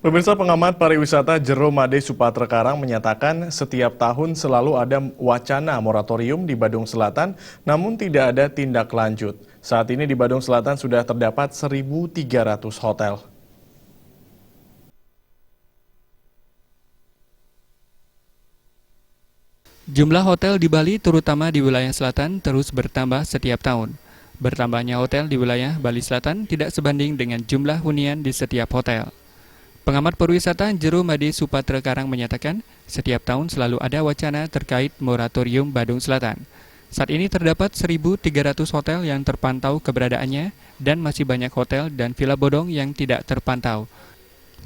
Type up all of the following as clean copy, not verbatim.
Pemirsa, pengamat pariwisata Jero Made Supatra Karang menyatakan setiap tahun selalu ada wacana moratorium di Badung Selatan, namun tidak ada tindak lanjut. Saat ini di Badung Selatan sudah terdapat 1.300 hotel. Jumlah hotel di Bali, terutama di wilayah selatan, terus bertambah setiap tahun. Bertambahnya hotel di wilayah Bali Selatan tidak sebanding dengan jumlah hunian di setiap hotel. Pengamat pariwisata Jero Made Supatra Karang menyatakan, setiap tahun selalu ada wacana terkait moratorium Badung Selatan. Saat ini terdapat 1.300 hotel yang terpantau keberadaannya dan masih banyak hotel dan villa bodong yang tidak terpantau.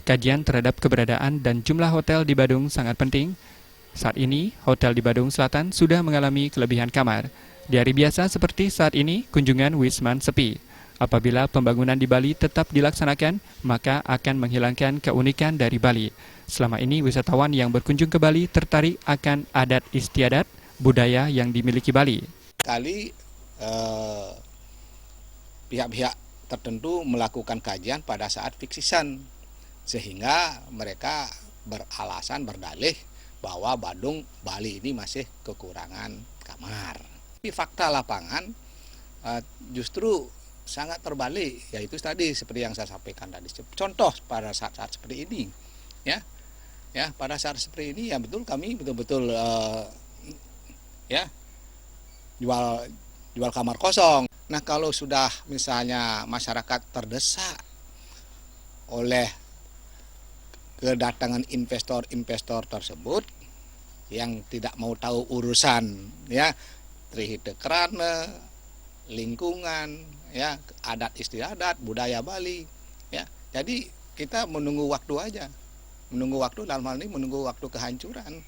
Kajian terhadap keberadaan dan jumlah hotel di Badung sangat penting. Saat ini, hotel di Badung Selatan sudah mengalami kelebihan kamar. Di hari biasa seperti saat ini, kunjungan Wisman sepi. Apabila pembangunan di Bali tetap dilaksanakan, maka akan menghilangkan keunikan dari Bali. Selama ini, wisatawan yang berkunjung ke Bali tertarik akan adat istiadat, budaya yang dimiliki Bali. Pihak-pihak tertentu melakukan kajian pada saat fiksisan, sehingga mereka beralasan berdalih bahwa Badung Bali ini masih kekurangan kamar. Di fakta lapangan justru sangat terbalik, yaitu tadi seperti yang saya sampaikan tadi. Contoh pada saat-saat seperti ini, ya pada saat seperti ini ya betul kami betul-betul jual kamar kosong. Nah, kalau sudah misalnya masyarakat terdesak oleh kedatangan investor-investor tersebut yang tidak mau tahu urusan trihite-kerana, lingkungan, adat istiadat, budaya Bali, Jadi kita menunggu waktu aja. Menunggu waktu dalam hal ini menunggu waktu kehancuran.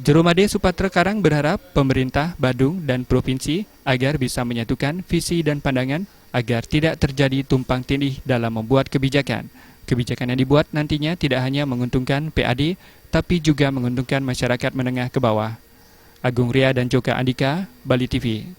Jero Made Supatra Karang berharap pemerintah Badung dan provinsi agar bisa menyatukan visi dan pandangan agar tidak terjadi tumpang tindih dalam membuat kebijakan. Kebijakan yang dibuat nantinya tidak hanya menguntungkan PAD, tapi juga menguntungkan masyarakat menengah ke bawah. Agung Ria dan Joka Andika, Bali TV.